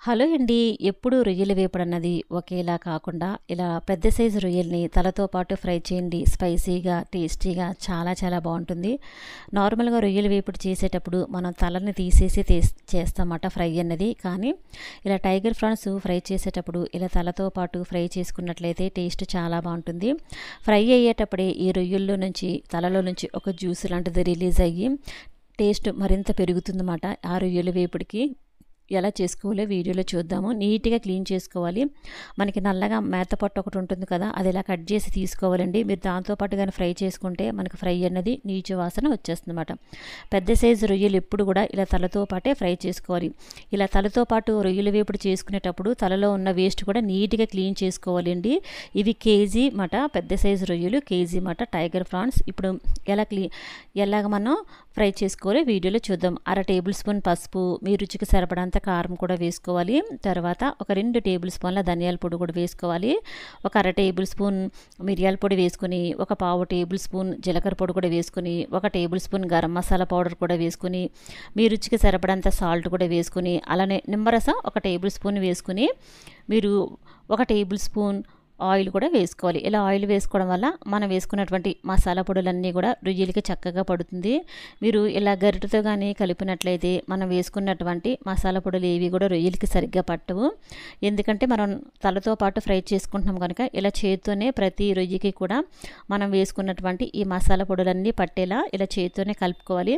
Hello అండి. ఎప్పుడు రొయ్యల వేపుడన్నది ఒకేలా కాకుండా ఇలా పెద్ద సైజు రొయ్యల్ని తలతో పాటు ఫ్రై చేయండి. స్పైసీగా, టేస్టీగా చాలా చాలా బాగుంటుంది. నార్మల్గా రొయ్యల వేపుడు చేసేటప్పుడు మనం తలని తీసేసి చేస్తామట ఫ్రై అన్నది. కానీ ఇలా టైగర్ ప్రాన్స్ ఫ్రై చేసేటప్పుడు ఇలా తలతో పాటు ఫ్రై చేసుకున్నట్లయితే టేస్ట్ చాలా బాగుంటుంది. ఫ్రై అయ్యేటప్పుడే ఈ రొయ్యల్లో నుంచి తలలో నుంచి ఒక జ్యూస్ లాంటిది రిలీజ్ అయ్యి టేస్ట్ మరింత పెరుగుతుందన్నమాట. ఆ రొయ్యల వేపుడికి ఎలా చేసుకోవాలో వీడియోలో చూద్దాము. నీట్గా క్లీన్ చేసుకోవాలి. మనకి నల్లగా మేత పొట్టు ఒకటి ఉంటుంది కదా, అది ఇలా కట్ చేసి తీసుకోవాలండి. మీరు దాంతోపాటు కానీ ఫ్రై చేసుకుంటే మనకి ఫ్రై అన్నది నీచు వాసన వచ్చేస్తుంది అనమాట. పెద్ద సైజు రొయ్యలు ఎప్పుడు కూడా ఇలా తలతో పాటే ఫ్రై చేసుకోవాలి. ఇలా తలతో పాటు రొయ్యల వేపుడు చేసుకునేటప్పుడు తలలో ఉన్న వేస్ట్ కూడా నీట్గా క్లీన్ చేసుకోవాలండి. ఇవి కేజీ మాట, పెద్ద సైజు రొయ్యలు కేజీ మాట టైగర్ ప్రాన్స్. ఇప్పుడు ఎలాగ మనం ఫ్రై చేసుకోవాలి వీడియోలో చూద్దాం. 1/2 టేబుల్ స్పూన్ పసుపు, మీ రుచికి సరిపడంత కారం కూడా వేసుకోవాలి. తర్వాత ఒక 2 టేబుల్ స్పూన్ల ధనియాల పొడి కూడా వేసుకోవాలి. ఒక 1/2 టేబుల్ స్పూన్ మిరియాల పొడి వేసుకొని, ఒక 1/4 టేబుల్ స్పూన్ జీలకర్ర పొడి కూడా వేసుకొని, 1 table spoon garam masala powder కూడా వేసుకొని, మీ రుచికి సరిపడంత సాల్ట్ కూడా వేసుకొని, అలానే నిమ్మరసం 1 టేబుల్ స్పూన్ వేసుకుని, మీరు 1 టేబుల్ స్పూన్ ఆయిల్ కూడా వేసుకోవాలి. ఇలా ఆయిల్ వేసుకోవడం వల్ల మనం వేసుకున్నటువంటి మసాలా పొడులన్నీ కూడా రొయ్యలకి చక్కగా పడుతుంది. మీరు ఇలా గరిటెతో కానీ కలిపినట్లయితే మనం వేసుకున్నటువంటి మసాలా పొడులు ఏవి కూడా రొయ్యలకి సరిగ్గా పట్టవు. ఎందుకంటే మనం తలతో పాటు ఫ్రై చేసుకుంటున్నాం కనుక ఇలా చేతితోనే ప్రతి రొయ్యకి కూడా మనం వేసుకున్నటువంటి ఈ మసాలా పొడులన్నీ పట్టేలా ఇలా చేతితోనే కలుపుకోవాలి.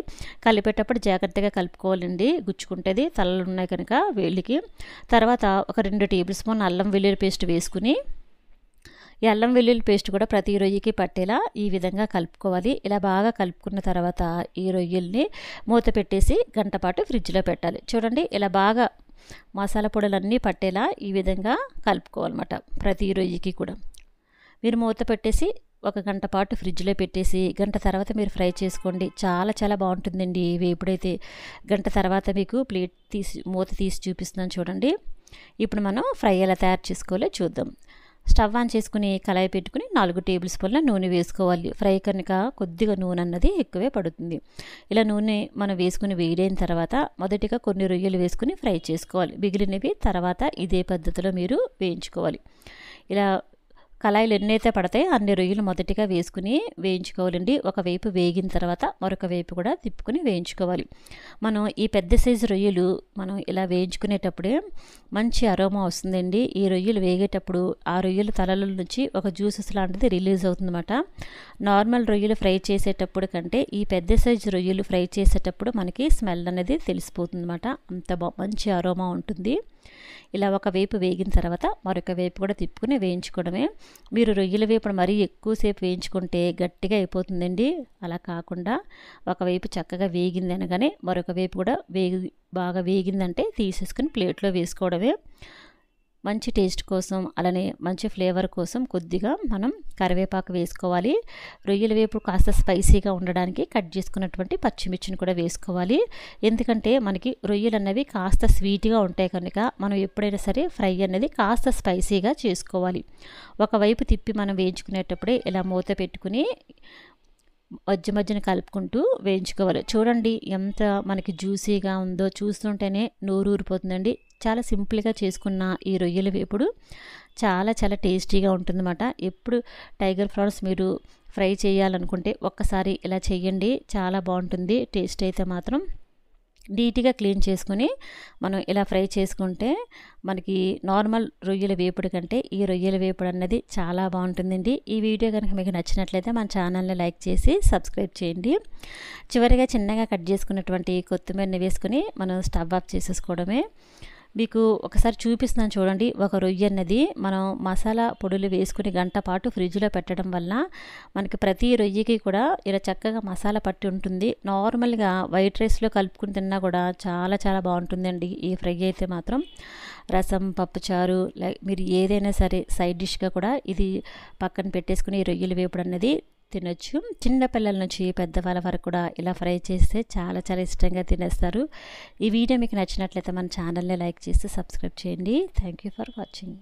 కలిపేటప్పుడు జాగ్రత్తగా కలుపుకోవాలండి, గుచ్చుకుంటుంది తలలు ఉన్నాయి కనుక వేళ్ళకి. తర్వాత ఒక 2 టేబుల్ స్పూన్ అల్లం వెల్లుల్లి పేస్ట్ వేసుకుని, ఈ అల్లం వెల్లుల్లి పేస్ట్ కూడా ప్రతి రొయ్యకి పట్టేలా ఈ విధంగా కలుపుకోవాలి. ఇలా బాగా కలుపుకున్న తర్వాత ఈ రొయ్యల్ని మూత పెట్టేసి గంట పాటు ఫ్రిడ్జ్లో పెట్టాలి. చూడండి, ఇలా బాగా మసాలా పొడులన్నీ పట్టేలా ఈ విధంగా కలుపుకోవాలన్నమాట ప్రతి రొయ్యకి కూడా. మీరు మూత పెట్టేసి ఒక గంట పాటు ఫ్రిడ్జ్లో పెట్టేసి గంట తర్వాత మీరు ఫ్రై చేసుకోండి. చాలా చాలా బాగుంటుందండి. ఇవి ఎప్పుడైతే గంట తర్వాత మీకు ప్లేట్ మూత తీసి చూపిస్తున్నాను చూడండి. ఇప్పుడు మనం ఫ్రై ఎలా తయారు చేసుకోవాలో చూద్దాం. స్టవ్ ఆన్ చేసుకుని కళాయి పెట్టుకుని 4 టేబుల్ స్పూన్ల నూనె వేసుకోవాలి. ఫ్రై కనుక కొద్దిగా నూనె అన్నది ఎక్కువే పడుతుంది. ఇలా నూనె మనం వేసుకుని వేడైన తర్వాత మొదటిగా కొన్ని రొయ్యలు వేసుకుని ఫ్రై చేసుకోవాలి. మిగిలినవి తర్వాత ఇదే పద్ధతిలో మీరు వేయించుకోవాలి. ఇలా కళాయిలు ఎన్నైతే పడతాయో అన్ని రొయ్యలు మొదటిగా వేసుకుని వేయించుకోవాలండి. ఒకవైపు వేగిన తర్వాత మరొక వైపు కూడా తిప్పుకొని వేయించుకోవాలి. మనం ఈ పెద్ద సైజు రొయ్యలు మనం ఇలా వేయించుకునేటప్పుడే మంచి అరోమా వస్తుందండి. ఈ రొయ్యలు వేగేటప్పుడు ఆ రొయ్యల తలల నుంచి ఒక జ్యూసెస్ లాంటిది రిలీజ్ అవుతుందన్నమాట. నార్మల్ రొయ్యలు ఫ్రై చేసేటప్పుడు కంటే ఈ పెద్ద సైజు రొయ్యలు ఫ్రై చేసేటప్పుడు మనకి స్మెల్ అనేది తెలిసిపోతుందన్నమాట. అంత మంచి అరోమా ఉంటుంది. ఇలా ఒకవైపు వేగిన తర్వాత మరొక వైపు కూడా తిప్పుకుని వేయించుకోవడమే. మీరు రొయ్యల వేపుడు మరీ ఎక్కువసేపు వేయించుకుంటే గట్టిగా అయిపోతుందండి. అలా కాకుండా ఒకవైపు చక్కగా వేగింది అనగానే మరొక వైపు కూడా బాగా వేగిందంటే తీసేసుకుని ప్లేట్లో వేసుకోవడమే. మంచి టేస్ట్ కోసం అలానే మంచి ఫ్లేవర్ కోసం కొద్దిగా మనం కరివేపాకు వేసుకోవాలి. రొయ్యల వేపుడు కాస్త స్పైసీగా ఉండడానికి కట్ చేసుకున్నటువంటి పచ్చిమిర్చిని కూడా వేసుకోవాలి. ఎందుకంటే మనకి రొయ్యలు అన్నవి కాస్త స్వీట్గా ఉంటాయి కనుక మనం ఎప్పుడైనా సరే ఫ్రై అనేది కాస్త స్పైసీగా చేసుకోవాలి. ఒకవైపు తిప్పి మనం వేయించుకునేటప్పుడే ఇలా మూత పెట్టుకుని మధ్యన కలుపుకుంటూ వేయించుకోవాలి. చూడండి ఎంత మనకి జ్యూసీగా ఉందో, చూస్తుంటేనే నోరు ఊరిపోతుందండి. చాలా సింపుల్గా చేసుకున్న ఈ రొయ్యల వేపుడు చాలా చాలా టేస్టీగా ఉంటుందన్నమాట. ఎప్పుడు టైగర్ ప్రాన్స్ మీరు ఫ్రై చేయాలనుకుంటే ఒక్కసారి ఇలా చేయండి, చాలా బాగుంటుంది. టేస్ట్ అయితే మాత్రం నీట్గా క్లీన్ చేసుకుని మనం ఇలా ఫ్రై చేసుకుంటే మనకి నార్మల్ రొయ్యల వేపుడు కంటే ఈ రొయ్యల వేపుడు అన్నది చాలా బాగుంటుందండి. ఈ వీడియో కనుక మీకు నచ్చినట్లయితే మన ఛానల్ని లైక్ చేసి సబ్స్క్రైబ్ చేయండి. చివరిగా చిన్నగా కట్ చేసుకున్నటువంటి కొత్తిమీరని వేసుకుని మనం స్టవ్ ఆఫ్ చేసేసుకోవడమే. మీకు ఒకసారి చూపిస్తున్నాను చూడండి. ఒక రొయ్య అన్నది మనం మసాలా పొడులు వేసుకుని గంట పాటు ఫ్రిడ్జ్లో పెట్టడం వల్ల మనకి ప్రతి రొయ్యకి కూడా ఇలా చక్కగా మసాలా పట్టి ఉంటుంది. నార్మల్గా వైట్ రైస్లో కలుపుకుని తిన్నా కూడా చాలా చాలా బాగుంటుందండి ఈ ఫ్రై అయితే మాత్రం. రసం, పప్పుచారు, మీరు ఏదైనా సరే సైడ్ డిష్గా కూడా ఇది పక్కన పెట్టేసుకుని ఈ రొయ్యల వేపుడు అన్నది తినొచ్చు. చిన్న పిల్లల నుంచి పెద్దవాళ్ళ వరకు కూడా ఇలా ఫ్రై చేస్తే చాలా చాలా ఇష్టంగా తినేస్తారు. ఈ వీడియో మీకు నచ్చినట్లయితే మన ఛానల్ని లైక్ చేసి సబ్స్క్రైబ్ చేయండి. Thank you for watching.